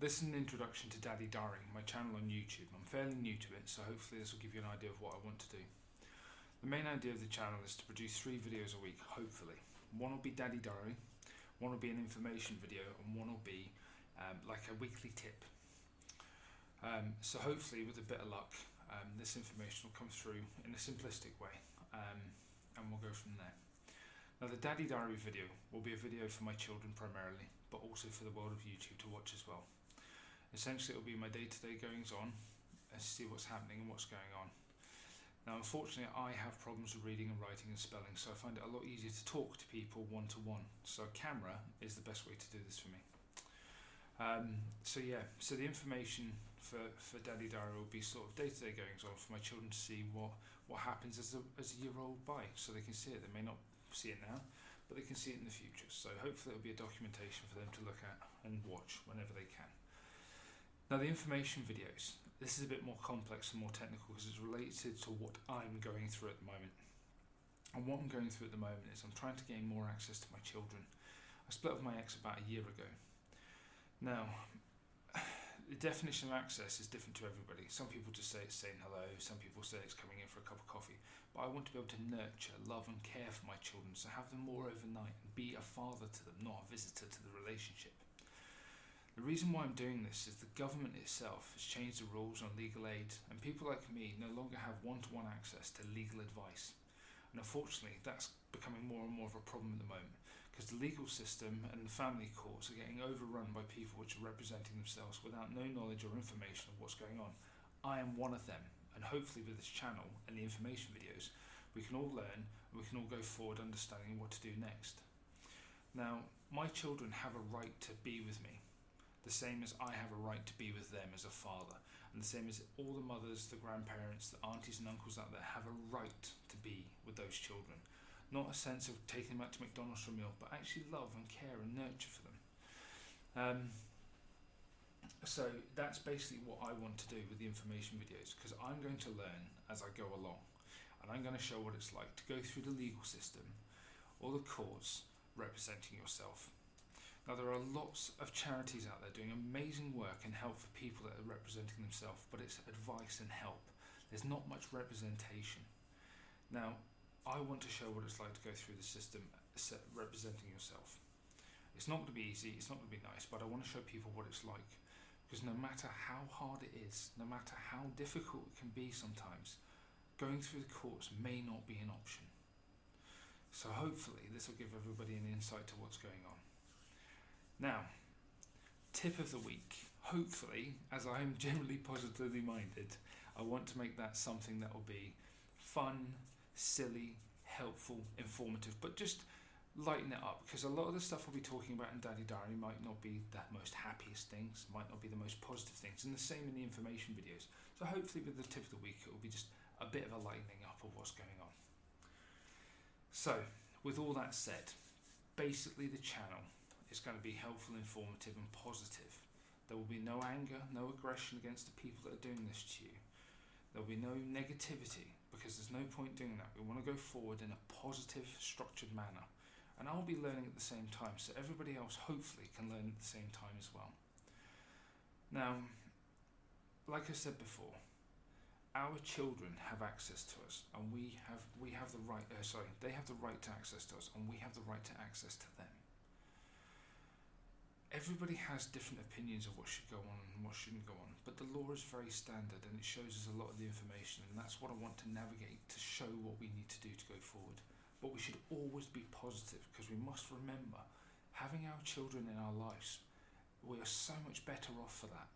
This is an introduction to Daddy Diary, my channel on YouTube. I'm fairly new to it, so hopefully this will give you an idea of what I want to do. The main idea of the channel is to produce 3 videos a week, hopefully. One will be Daddy Diary, one will be an information video, and one will be like a weekly tip. So hopefully, with a bit of luck, this information will come through in a simplistic way, and we'll go from there. Now, the Daddy Diary video will be a video for my children primarily, but also for the world of YouTube to watch as well. Essentially, it will be my day-to-day goings on and see what's happening and what's going on. Now, unfortunately, I have problems with reading and writing and spelling, so I find it a lot easier to talk to people one-to-one. So camera is the best way to do this for me. So the information for Daddy Diary will be sort of day-to-day goings on for my children to see what happens as a year rolled by, so they can see it. They may not see it now, but they can see it in the future. So hopefully it'll be a documentation for them to look at and watch whenever they can. Now, the information videos, this is a bit more complex and more technical because it's related to what I'm going through at the moment. And what I'm going through at the moment is I'm trying to gain more access to my children. I split up with my ex about a year ago. Now, the definition of access is different to everybody. Some people just say it's saying hello, some people say it's coming in for a cup of coffee. But I want to be able to nurture, love and care for my children, so have them more overnight and be a father to them, not a visitor to the relationship. The reason why I'm doing this is the government itself has changed the rules on legal aid, and people like me no longer have one-to-one access to legal advice. And unfortunately, that's becoming more and more of a problem at the moment, because the legal system and the family courts are getting overrun by people which are representing themselves without no knowledge or information of what's going on. I am one of them, and hopefully with this channel and the information videos, we can all learn and we can all go forward understanding what to do next. Now, my children have a right to be with me, the same as I have a right to be with them as a father, and the same as all the mothers, the grandparents, the aunties and uncles out there have a right to be with those children. Not a sense of taking them out to McDonald's for a meal, but actually love and care and nurture for them. So that's basically what I want to do with the information videos, because I'm going to learn as I go along, and I'm going to show what it's like to go through the legal system or the courts representing yourself. Now, there are lots of charities out there doing amazing work and help for people that are representing themselves, but it's advice and help. There's not much representation. Now, I want to show what it's like to go through the system representing yourself. It's not going to be easy, it's not going to be nice, but I want to show people what it's like. Because no matter how hard it is, no matter how difficult it can be sometimes, going through the courts may not be an option. So hopefully this will give everybody an insight to what's going on. Now, tip of the week. Hopefully, as I am generally positively minded, I want to make that something that will be fun, silly, helpful, informative, but just lighten it up, because a lot of the stuff we'll be talking about in Daddy Diary might not be the most happiest things, might not be the most positive things, and the same in the information videos. So hopefully with the tip of the week it will be just a bit of a lightening up of what's going on. So, with all that said, basically the channel is going to be helpful, informative and positive. There will be no anger, no aggression against the people that are doing this to you. There will be no negativity, because there's no point doing that. We want to go forward in a positive, structured manner. And I'll be learning at the same time, so everybody else hopefully can learn at the same time as well. Now, like I said before, our children have access to us, and we have the right. They have the right to access to us, and we have the right to access to them. Everybody has different opinions of what should go on and what shouldn't go on, but the law is very standard and it shows us a lot of the information, and that's what I want to navigate to show what we need to do to go forward. But we should always be positive, because we must remember, having our children in our lives, we are so much better off for that.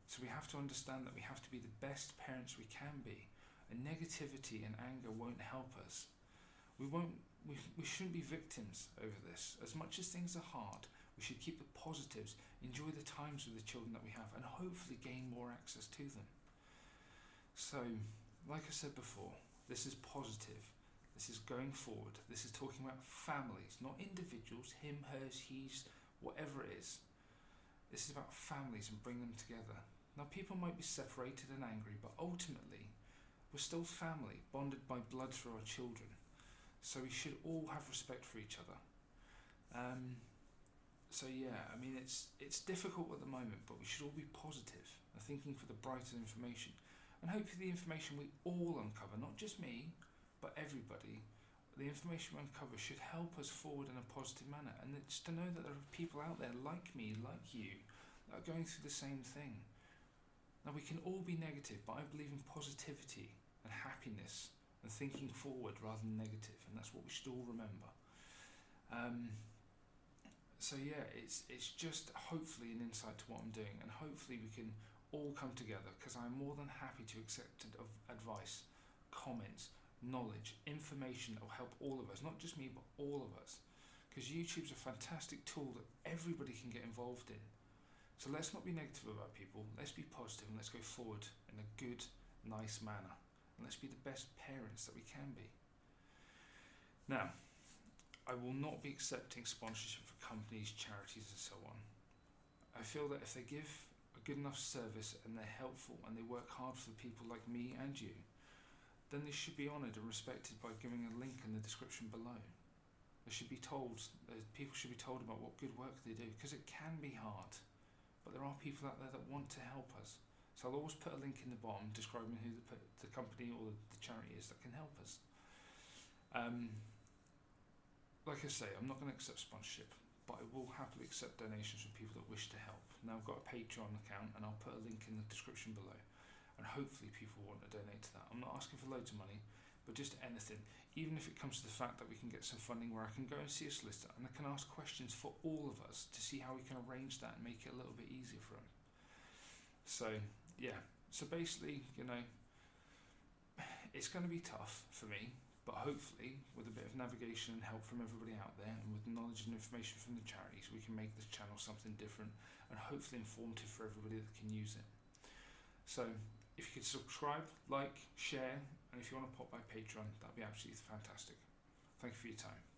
So we have to understand that we have to be the best parents we can be, and negativity and anger won't help us. We shouldn't be victims over this. As much as things are hard, we should keep the positives, enjoy the times with the children that we have, and hopefully gain more access to them. So, like I said before, this is positive. This is going forward. This is talking about families, not individuals, him, hers, he's, whatever it is. This is about families and bring them together. Now, people might be separated and angry, but ultimately, we're still family, bonded by blood through our children. So we should all have respect for each other. So yeah, I mean it's difficult at the moment, but we should all be positive and thinking for the brighter information, and hopefully the information we all uncover, not just me, but everybody, the information we uncover should help us forward in a positive manner, and it's to know that there are people out there like me, like you, that are going through the same thing. Now we can all be negative, but I believe in positivity and happiness and thinking forward rather than negative, and that's what we should all remember. So yeah, it's just hopefully an insight to what I'm doing, and hopefully we can all come together, because I'm more than happy to accept advice, comments, knowledge, information that will help all of us, not just me but all of us, because YouTube's a fantastic tool that everybody can get involved in. So let's not be negative about people, let's be positive, and let's go forward in a good, nice manner, and let's be the best parents that we can be. Now, I will not be accepting sponsorship for companies, charities and so on. I feel that if they give a good enough service and they're helpful and they work hard for people like me and you, then they should be honoured and respected by giving a link in the description below. They should be told, people should be told about what good work they do, because it can be hard, but there are people out there that want to help us. So I'll always put a link in the bottom describing who the company or the charity is that can help us. Like I say, I'm not going to accept sponsorship, but I will happily accept donations from people that wish to help. Now I've got a Patreon account, and I'll put a link in the description below, and hopefully people want to donate to that. I'm not asking for loads of money, but just anything, even if it comes to the fact that we can get some funding where I can go and see a solicitor and I can ask questions for all of us to see how we can arrange that and make it a little bit easier for them. So yeah, so basically, you know, it's going to be tough for me, but hopefully with a bit of navigation and help from everybody out there, and with knowledge and information from the charities, we can make this channel something different and hopefully informative for everybody that can use it. So if you could subscribe, like, share, and if you want to pop by Patreon, that'd be absolutely fantastic. Thank you for your time.